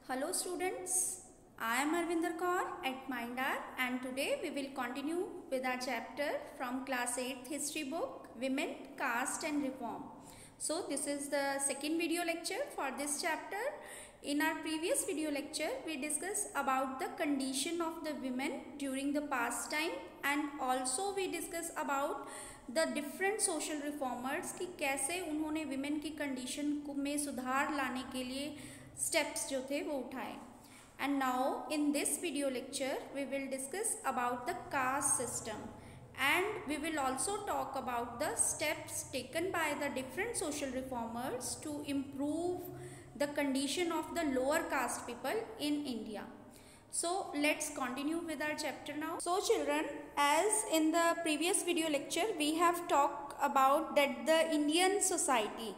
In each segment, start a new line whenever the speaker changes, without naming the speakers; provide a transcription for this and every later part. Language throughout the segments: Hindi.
Hello students, I am Arvinder Kaur at Mindar and today we will continue with our chapter from class 8th history book Women, Caste and Reform. So this is the second video lecture for this chapter. In our previous video lecture we discussed about the condition of the women during the past time and also we discussed about the different social reformers कि कैसे उन्होंने women की condition में सुधार लाने के लिए स्टेप्स जो थे वो उठाए. And now in this video lecture we will discuss about the caste system and we will also talk about the steps taken by the different social reformers to improve the condition of the lower caste people in India. So let's continue with our chapter now. So children, as in the previous video lecture we have talked about that the Indian society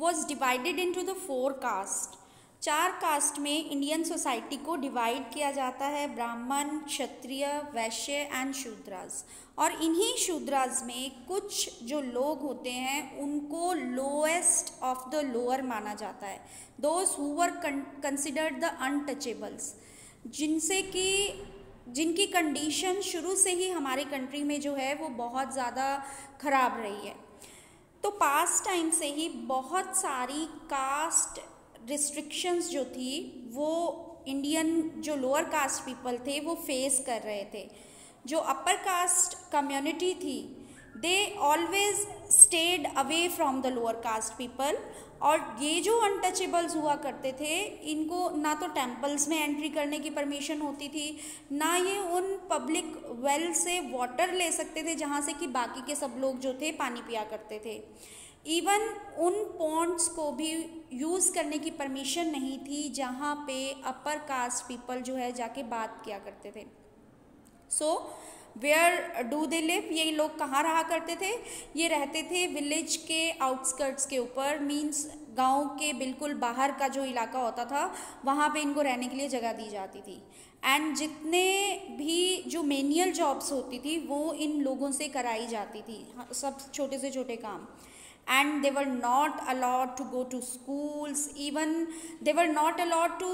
was divided into the 4 castes. 4 cast में इंडियन सोसाइटी को डिवाइड किया जाता है, ब्राह्मण, क्षत्रिय, वैश्य एंड शूद्रास. और इन्हीं शूद्रास में कुछ जो लोग होते हैं उनको लोएस्ट ऑफ द लोअर माना जाता है, those who were considered the untouchables, जिनकी कंडीशन शुरू से ही हमारे कंट्री में जो है वो बहुत ज़्यादा ख़राब रही है. तो पास्ट टाइम से ही बहुत सारी कास्ट रिस्ट्रिक्शंस जो थी वो इंडियन जो लोअर कास्ट पीपल थे वो फेस कर रहे थे. जो अपर कास्ट कम्युनिटी थी they always stayed away from the lower caste people. और ये जो अनटचेबल्स हुआ करते थे इनको ना तो टेम्पल्स में एंट्री करने की परमिशन होती थी, ना ये उन पब्लिक वेल से वाटर ले सकते थे जहाँ से कि बाकी के सब लोग जो थे पानी पिया करते थे. इवन उन पॉन्ड्स को भी यूज़ करने की परमिशन नहीं थी जहाँ पे अपर कास्ट पीपल जो है जाके बात किया करते थे. So where do they live, ये लोग कहाँ रहा करते थे? ये रहते थे विलेज के आउटस्कर्ट्स के ऊपर, मीन्स गांव के बिल्कुल बाहर का जो इलाका होता था वहाँ पे इनको रहने के लिए जगह दी जाती थी. एंड जितने भी जो मेनियल जॉब्स होती थी वो इन लोगों से कराई जाती थी, सब छोटे से छोटे काम. And they were not allowed to go to schools, even they were not allowed to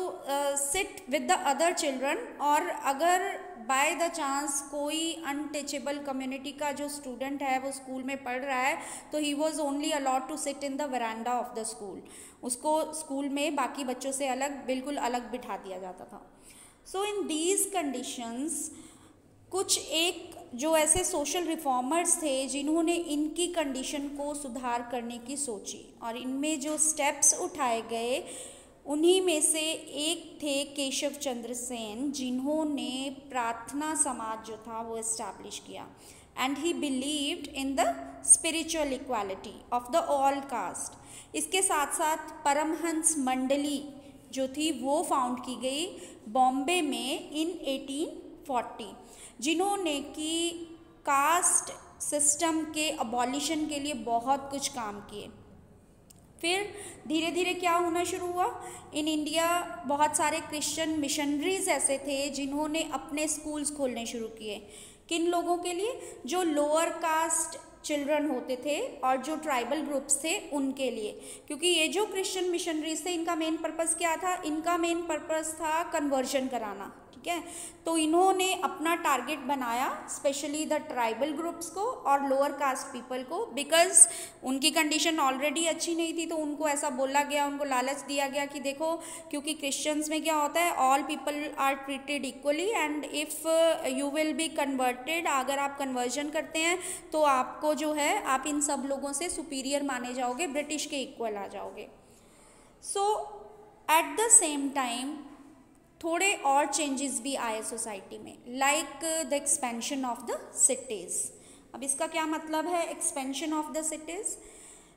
sit with the other children. और अगर by the chance कोई untouchable community का जो student है वो स्कूल में पढ़ रहा है तो he was only allowed to sit in the veranda of the school. उसको स्कूल में बाकी बच्चों से अलग, बिल्कुल अलग बिठा दिया जाता था. So in these conditions कुछ एक जो ऐसे सोशल रिफॉर्मर्स थे जिन्होंने इनकी कंडीशन को सुधार करने की सोची और इनमें जो स्टेप्स उठाए गए उन्हीं में से एक थे केशव चंद्र सेन, जिन्होंने प्रार्थना समाज जो था वो इस्टेब्लिश किया. And he believed in the spiritual equality of the all cast. इसके साथ साथ परमहंस मंडली जो थी वो फाउंड की गई बॉम्बे में इन 1840, जिन्होंने कि कास्ट सिस्टम के अबॉलिशन के लिए बहुत कुछ काम किए. फिर धीरे धीरे क्या होना शुरू हुआ, इन इंडिया बहुत सारे क्रिश्चियन मिशनरीज ऐसे थे जिन्होंने अपने स्कूल्स खोलने शुरू किए. किन लोगों के लिए? जो लोअर कास्ट चिल्ड्रन होते थे और जो ट्राइबल ग्रुप्स थे उनके लिए. क्योंकि ये जो क्रिश्चियन मिशनरीज थे इनका मेन पर्पस क्या था? इनका मेन पर्पस था कन्वर्जन कराना. ठीक है, तो इन्होंने अपना टारगेट बनाया स्पेशली द ट्राइबल ग्रुप्स को और लोअर कास्ट पीपल को, बिकॉज उनकी कंडीशन ऑलरेडी अच्छी नहीं थी. तो उनको ऐसा बोला गया, उनको लालच दिया गया कि देखो क्योंकि क्रिश्चियंस में क्या होता है, all people are treated equally and if you will be converted, अगर आप कन्वर्जन करते हैं तो आपको जो है आप इन सब लोगों से सुपीरियर माने जाओगे, ब्रिटिश के इक्वल आ जाओगे. सो एट द सेम टाइम थोड़े और चेंजेस भी आए सोसाइटी में, like the expansion of the cities. अब इसका क्या मतलब है एक्सपेंशन ऑफ द सिटीज़?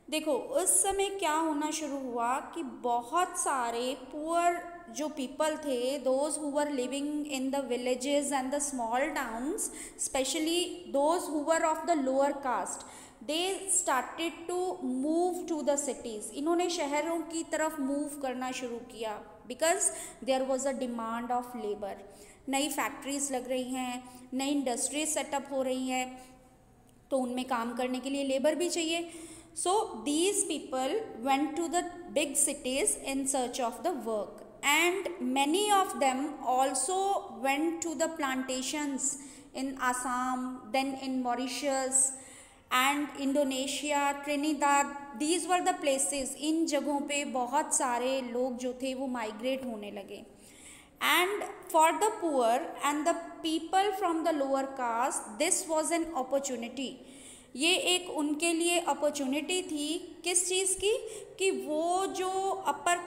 देखो उस समय क्या होना शुरू हुआ कि बहुत सारे पुअर जो पीपल थे, those who were living in the villages and the small towns, especially those who were of the lower caste, they started to move to the cities. इन्होंने शहरों की तरफ मूव करना शुरू किया because there was a demand of labour. नई फैक्ट्रीज लग रही हैं, नई इंडस्ट्रीज सेटअप हो रही हैं, तो उनमें काम करने के लिए लेबर भी चाहिए. So these people went to the big cities in search of the work and many of them also went to the plantations in Assam, then in Mauritius and Indonesia, Trinidad. These were the places. इन जगहों पे बहुत सारे लोग जो थे वो माइग्रेट होने लगे. And for the poor and the people from the lower caste, this was an opportunity. ये एक उनके लिए अपॉर्चुनिटी थी. किस चीज़ की? कि वो जो अपर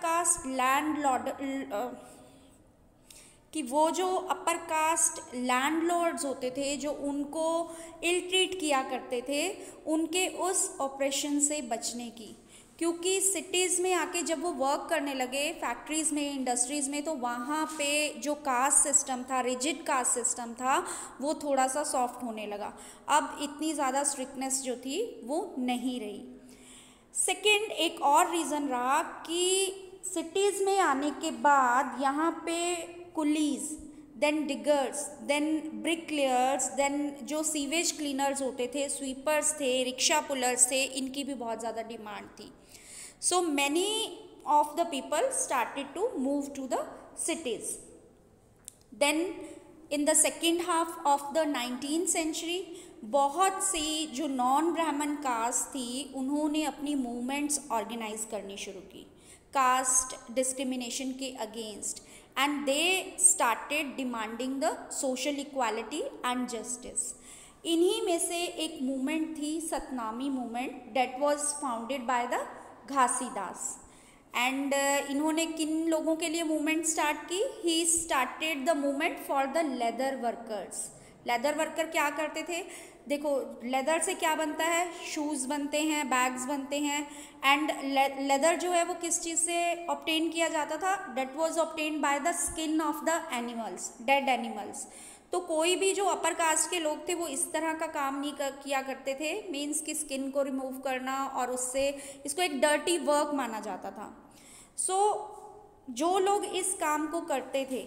कास्ट लैंडलॉर्ड्स होते थे, जो उनको इल ट्रीट किया करते थे, उनके उस ऑपरेशन से बचने की. क्योंकि सिटीज़ में आके जब वो वर्क करने लगे, फैक्ट्रीज़ में, इंडस्ट्रीज़ में, तो वहाँ पे जो कास्ट सिस्टम था, रिजिड कास्ट सिस्टम था, वो थोड़ा सा सॉफ्ट होने लगा. अब इतनी ज़्यादा स्ट्रिक्टनेस जो थी वो नहीं रही. सेकेंड, एक और रीज़न रहा कि सिटीज़ में आने के बाद यहाँ पे कुलीज़, देन डिगर्स, देन ब्रिकलेयर्स, देन जो सीवेज क्लीनर्स होते थे, स्वीपर्स थे, रिक्शा पुलर्स थे, इनकी भी बहुत ज़्यादा डिमांड थी. So many of the people started to move to the cities. Then in the second half of the 19th century, बहुत सी जो नॉन ब्राह्मण कास्ट थी, उन्होंने अपनी मूवमेंट्स ऑर्गेनाइज करनी शुरू की कास्ट डिस्क्रिमिनेशन के against, and they started demanding the social equality and justice. इन्हीं में से एक मूवमेंट थी Satnami movement, that was founded by the Ghasidas. And इन्होंने किन लोगों के लिए मूवमेंट स्टार्ट की? He started the movement for the leather workers. Leather worker क्या करते थे? देखो, लेदर से क्या बनता है? शूज़ बनते हैं, बैग्स बनते हैं. एंड लेदर जो है वो किस चीज़ से ऑब्टेन किया जाता था? That was obtain by the skin of the animals, dead animals. तो कोई भी जो अपर कास्ट के लोग थे वो इस तरह का काम नहीं किया करते थे. मीन्स कि स्किन को रिमूव करना, और उससे इसको एक डर्टी वर्क माना जाता था. सो जो लोग इस काम को करते थे,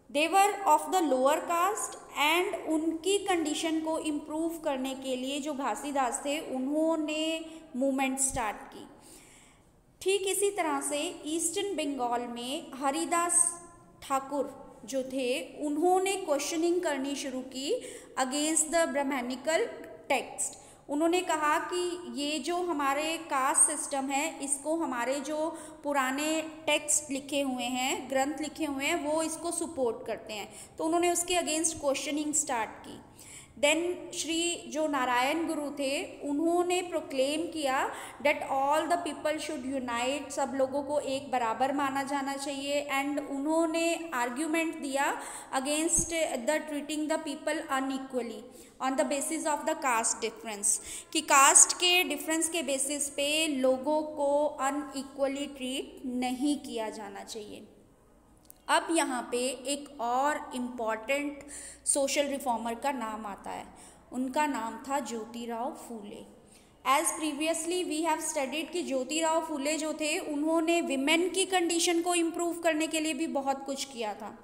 they were of the lower caste, and उनकी कंडीशन को इम्प्रूव करने के लिए जो घासीदास थे, उन्होंने मूवमेंट स्टार्ट की. ठीक इसी तरह से ईस्टर्न बंगाल में हरिदास ठाकुर जो थे, उन्होंने क्वेश्चनिंग करनी शुरू की अगेंस्ट द ब्राह्मणिकल टेक्स्ट. उन्होंने कहा कि ये जो हमारे कास्ट सिस्टम है, इसको हमारे जो पुराने टेक्स्ट लिखे हुए हैं, ग्रंथ लिखे हुए हैं, वो इसको सपोर्ट करते हैं. तो उन्होंने उसके अगेंस्ट क्वेश्चनिंग स्टार्ट की. देन श्री जो नारायण गुरु थे, उन्होंने प्रोक्लेम किया that all the people should unite, सब लोगों को एक बराबर माना जाना चाहिए. एंड उन्होंने आर्ग्यूमेंट दिया against the treating the people unequally on the basis of the caste difference, कि कास्ट के डिफरेंस के बेसिस पे लोगों को अनइक्वली ट्रीट नहीं किया जाना चाहिए. अब यहाँ पे एक और इम्पॉर्टेंट सोशल रिफॉर्मर का नाम आता है. उनका नाम था Jyotirao Phule. As previously we have studied कि ज्योतिराव फूले जो थे, उन्होंने विमेन की कंडीशन को इम्प्रूव करने के लिए भी बहुत कुछ किया था.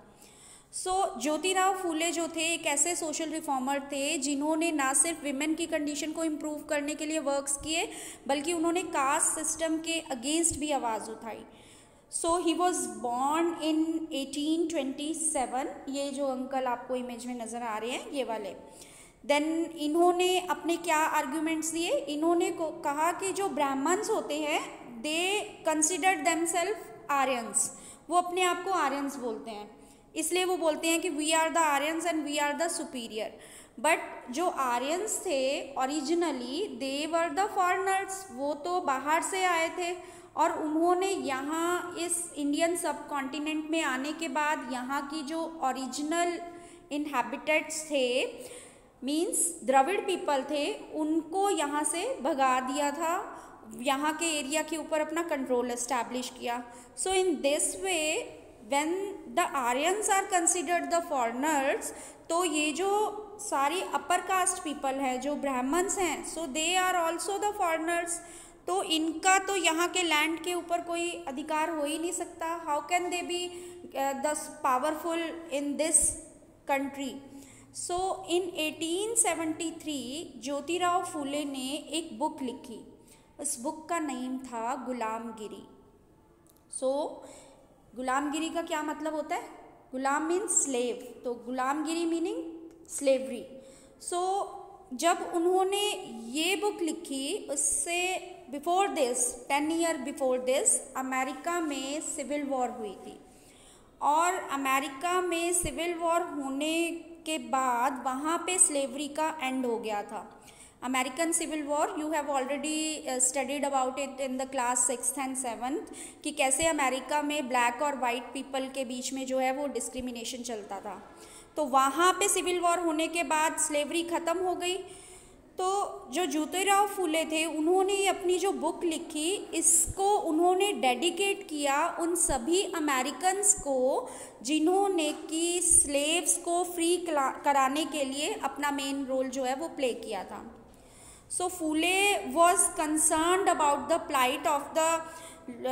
ज्योतिराव फूले जो थे एक ऐसे सोशल रिफॉर्मर थे जिन्होंने ना सिर्फ विमेन की कंडीशन को इम्प्रूव करने के लिए वर्क्स किए, बल्कि उन्होंने कास्ट सिस्टम के अगेंस्ट भी आवाज़ उठाई. He was born in 1827. ये जो अंकल आपको इमेज में नज़र आ रहे हैं, ये वाले. देन इन्होंने अपने क्या आर्ग्यूमेंट्स दिए? इन्होंने कहा कि जो ब्राह्मण्स होते हैं, दे कंसिडर देमसेल्फ आर्यंस. वो अपने आप को आर्यंस बोलते हैं, इसलिए वो बोलते हैं कि we are the Aryans and we are the superior. But जो आर्यंस थे originally, they were the foreigners. वो तो बाहर से आए थे, और उन्होंने यहाँ इस इंडियन सब कॉन्टिनेंट में आने के बाद यहाँ की जो ओरिजिनल इनहैबिटेट्स थे, मीन्स द्रविड़ पीपल थे, उनको यहाँ से भगा दिया था. यहाँ के एरिया के ऊपर अपना कंट्रोल एस्टैब्लिश किया. So in this way when the Aryans are considered the foreigners, तो ये जो सारी अपर कास्ट पीपल हैं, जो ब्राह्मण्स हैं, so they are also the foreigners. तो इनका तो यहाँ के लैंड के ऊपर कोई अधिकार हो ही नहीं सकता. How can they be the powerful in this country? So in 1873 Jyotirao Phule ने एक बुक लिखी. उस बुक का नेम था गुलामगिरी. गुलामगिरी का क्या मतलब होता है? गुलाम मीन्स स्लेव, तो गुलामगिरी मीनिंग स्लेवरी। सो जब उन्होंने ये बुक लिखी, उससे before this 10 year before this America में सिविल वॉर हुई थी, और अमेरिका में सिविल वॉर होने के बाद वहाँ पे स्लेवरी का एंड हो गया था। American civil war, you have already studied about it in the class 6th and 7th, कि कैसे अमेरिका में ब्लैक और वाइट पीपल के बीच में जो है वो डिस्क्रिमिनेशन चलता था। तो वहाँ पे सिविल वॉर होने के बाद स्लेवरी ख़त्म हो गई। तो जो ज्योतिराव फूले थे, उन्होंने अपनी जो बुक लिखी, इसको उन्होंने डेडिकेट किया उन सभी अमेरिकन्स को जिन्होंने कि स्लेव्स को फ्री कराने के लिए अपना मेन रोल जो है वो प्ले किया था। So Phule was concerned about the plight of the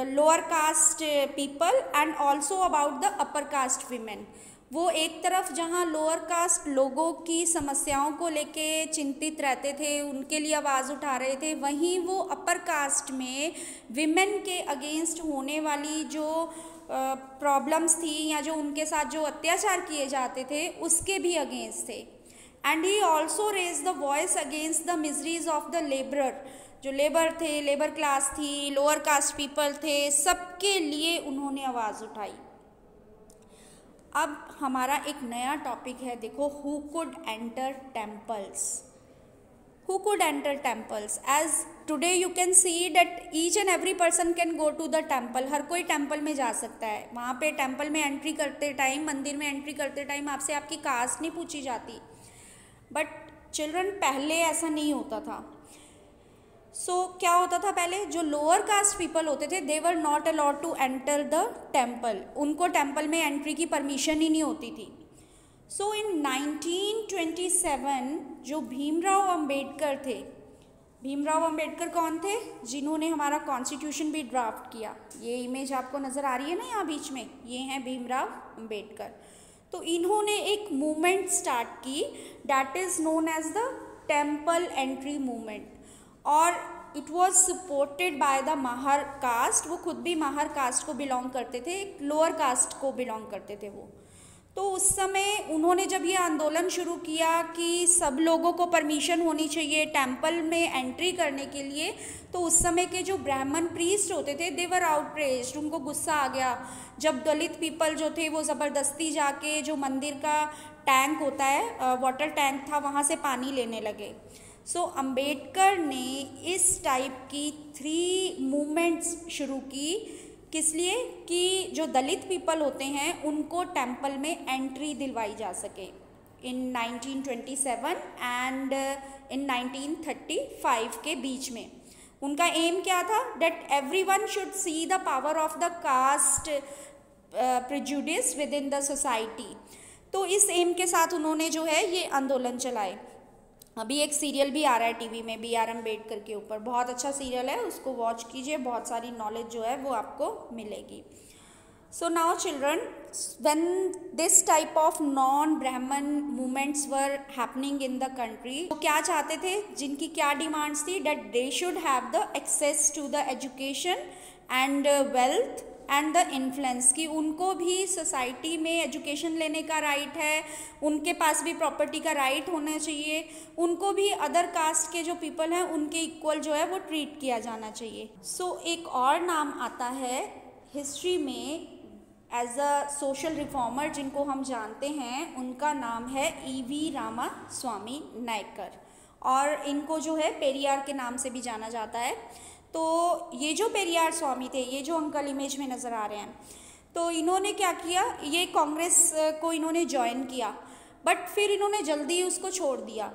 lower caste people and also about the upper caste women. वो एक तरफ जहाँ लोअर कास्ट लोगों की समस्याओं को लेके चिंतित रहते थे, उनके लिए आवाज़ उठा रहे थे, वहीं वो अपर कास्ट में विमेन के अगेंस्ट होने वाली जो प्रॉब्लम्स थी या जो उनके साथ जो अत्याचार किए जाते थे उसके भी अगेंस्ट थे। And he also raise the voice against the miseries of the labourer. जो लेबर थे, लेबर क्लास थी, लोअर कास्ट पीपल थे, सबके लिए उन्होंने आवाज़ उठाई। अब हमारा एक नया टॉपिक है, देखो, who could enter temples. Who could enter temples? As today you can see that each and every person can go to the temple. हर कोई टेम्पल में जा सकता है। वहाँ पे टेम्पल में एंट्री करते टाइम, मंदिर में एंट्री करते टाइम आपसे आपकी कास्ट नहीं पूछी जाती। बट चिल्ड्रन, पहले ऐसा नहीं होता था। सो क्या होता था पहले? जो लोअर कास्ट पीपल होते थे, they were not allowed to enter the temple. उनको टेम्पल में एंट्री की परमिशन ही नहीं होती थी। सो इन 1927 जो भीमराव अंबेडकर थे, भीमराव अंबेडकर कौन थे? जिन्होंने हमारा कॉन्स्टिट्यूशन भी ड्राफ्ट किया। ये इमेज आपको नज़र आ रही है ना यहाँ बीच में, ये हैं भीमराव अंबेडकर। तो इन्होंने एक मूवमेंट स्टार्ट की, that is known as the temple entry movement, और it was supported by the Mahar caste. वो खुद भी माहर कास्ट को बिलोंग करते थे, एक लोअर कास्ट को बिलोंग करते थे वो। तो उस समय उन्होंने जब ये आंदोलन शुरू किया कि सब लोगों को परमिशन होनी चाहिए टेम्पल में एंट्री करने के लिए, तो उस समय के जो ब्राह्मण प्रीस्ट होते थे, दे वर आउटरेज्ड, उनको गुस्सा आ गया। जब दलित पीपल जो थे वो ज़बरदस्ती जाके जो मंदिर का टैंक होता है, वाटर टैंक था, वहाँ से पानी लेने लगे। सो अंबेडकर ने इस टाइप की 3 मूवमेंट्स शुरू की। किस लिए? कि जो दलित पीपल होते हैं उनको टेम्पल में एंट्री दिलवाई जा सके। इन 1927 एंड इन 1935 के बीच में उनका एम क्या था? That everyone should see the power of the caste prejudice with in the society. तो इस एम के साथ उन्होंने जो है ये आंदोलन चलाए। अभी एक सीरियल भी आ रहा है टीवी में, बी आर अम्बेडकर के ऊपर, बहुत अच्छा सीरियल है, उसको वॉच कीजिए, बहुत सारी नॉलेज जो है वो आपको मिलेगी। So now children, when this type of non Brahmin movements were happening in the country, तो क्या चाहते थे, जिनकी क्या डिमांड्स थी? That they should have the access to the education and wealth and the influence, की उनको भी सोसाइटी में एजुकेशन लेने का राइट है, उनके पास भी प्रॉपर्टी का राइट होना चाहिए, उनको भी अदर कास्ट के जो पीपल हैं उनके इक्वल जो है वो ट्रीट किया जाना चाहिए। सो एक और नाम आता है हिस्ट्री में एज अ सोशल रिफॉर्मर जिनको हम जानते हैं, उनका नाम है E.V. रामास्वामी नायकर, और इनको जो है पेरियार के नाम से भी जाना जाता है। तो ये जो पेरियार स्वामी थे, ये जो अंकल इमेज में नज़र आ रहे हैं, तो इन्होंने क्या किया, ये कांग्रेस को इन्होंने ज्वाइन किया, बट फिर इन्होंने जल्दी उसको छोड़ दिया।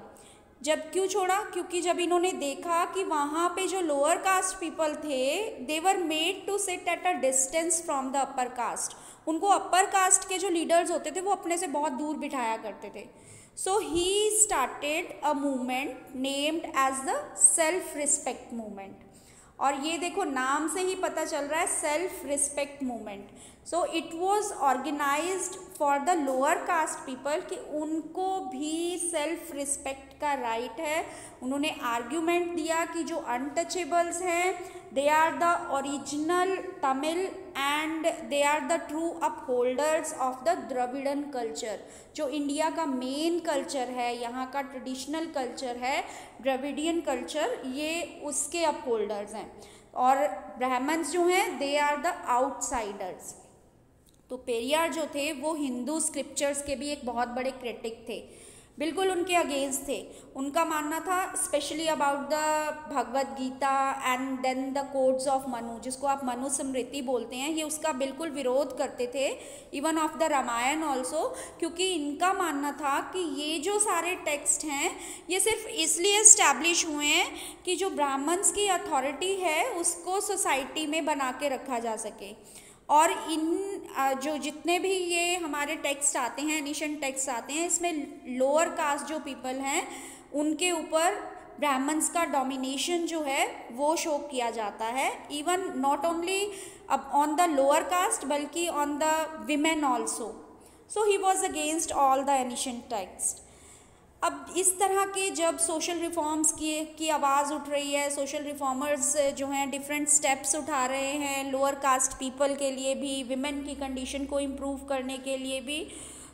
जब क्यों छोड़ा? क्योंकि जब इन्होंने देखा कि वहाँ पे जो लोअर कास्ट पीपल थे, they were made to sit at a distance from the upper caste. उनको अपर कास्ट के जो लीडर्स होते थे वो अपने से बहुत दूर बिठाया करते थे। So he started a movement named as the self respect movement, और ये देखो नाम से ही पता चल रहा है, self respect movement. So it was organised for the lower caste people कि उनको भी सेल्फ रिस्पेक्ट का राइट है। उन्होंने आर्ग्यूमेंट दिया कि जो अनटचेबल्स हैं they are the original Tamil and they are the true upholders of the Dravidian culture. जो इंडिया का मेन कल्चर है, यहाँ का ट्रेडिशनल कल्चर है द्रविडियन कल्चर, ये उसके अपहोल्डर्स हैं। और ब्राह्मण्स जो हैं दे आर द आउटसाइडर्स। तो पेरियार जो थे वो हिंदू स्क्रिप्चर्स के भी एक बहुत बड़े क्रिटिक थे, बिल्कुल उनके अगेंस्ट थे। उनका मानना था specially about the Bhagavad Gita and then the codes of Manu, जिसको आप मनु स्मृति बोलते हैं, ये उसका बिल्कुल विरोध करते थे, even of the Ramayana also, क्योंकि इनका मानना था कि ये जो सारे टेक्स्ट हैं ये सिर्फ इसलिए इस्टेब्लिश हुए हैं कि जो ब्राह्मण्स की अथॉरिटी है उसको सोसाइटी में बना के रखा जा सके। और इन जो जितने भी ये हमारे टेक्स्ट आते हैं, एनिशेंट टेक्स्ट आते हैं, इसमें लोअर कास्ट जो पीपल हैं उनके ऊपर ब्राह्मण्स का डोमिनेशन जो है वो शो किया जाता है, even not only on the lower caste बल्कि on the women also. So he was against all the ancient text. अब इस तरह के जब सोशल रिफॉर्म्स की आवाज़ उठ रही है, सोशल रिफॉर्मर्स जो हैं डिफरेंट स्टेप्स उठा रहे हैं लोअर कास्ट पीपल के लिए भी, विमेन की कंडीशन को इम्प्रूव करने के लिए भी,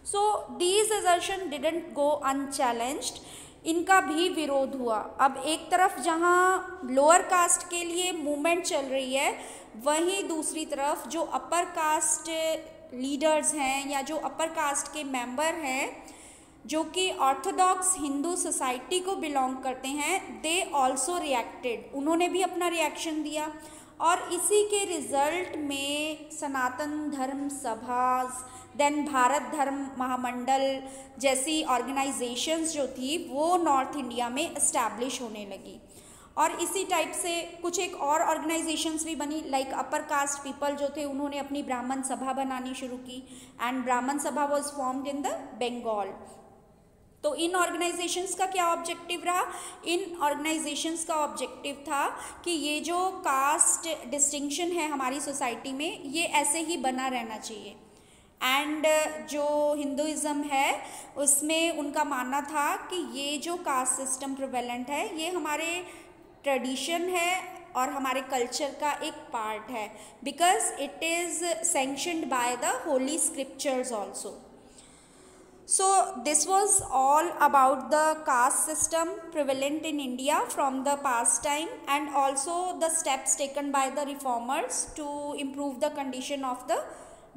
so these assertion didn't go unchallenged, इनका भी विरोध हुआ। अब एक तरफ जहाँ लोअर कास्ट के लिए मूवमेंट चल रही है, वहीं दूसरी तरफ जो अपर कास्ट लीडर्स हैं या जो अपर कास्ट के मेंबर हैं जो कि ऑर्थोडॉक्स हिंदू सोसाइटी को बिलोंग करते हैं, दे ऑल्सो रिएक्टेड, उन्होंने भी अपना रिएक्शन दिया। और इसी के रिजल्ट में सनातन धर्म सभा, देन भारत धर्म महामंडल जैसी ऑर्गेनाइजेशंस जो थी वो नॉर्थ इंडिया में इस्टेब्लिश होने लगी। और इसी टाइप से कुछ एक और ऑर्गेनाइजेशंस भी बनी, लाइक अपर कास्ट पीपल जो थे उन्होंने अपनी ब्राह्मण सभा बनानी शुरू की, and Brahman Sabha was formed in the Bengal. तो इन ऑर्गेनाइजेशंस का क्या ऑब्जेक्टिव रहा? इन ऑर्गेनाइजेशंस का ऑब्जेक्टिव था कि ये जो कास्ट डिस्टिंक्शन है हमारी सोसाइटी में ये ऐसे ही बना रहना चाहिए। एंड जो हिंदुइज़्म है उसमें उनका मानना था कि ये जो कास्ट सिस्टम प्रिवेलेंट है ये हमारे ट्रेडिशन है और हमारे कल्चर का एक पार्ट है, because it is sanctioned by the Holi scriptures also. So this was all about the caste system prevalent in India from the past time, and also the steps taken by the reformers to improve the condition of the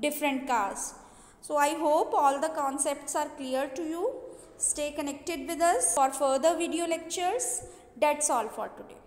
different castes. So I hope all the concepts are clear to you. Stay connected with us for further video lectures. That's all for today.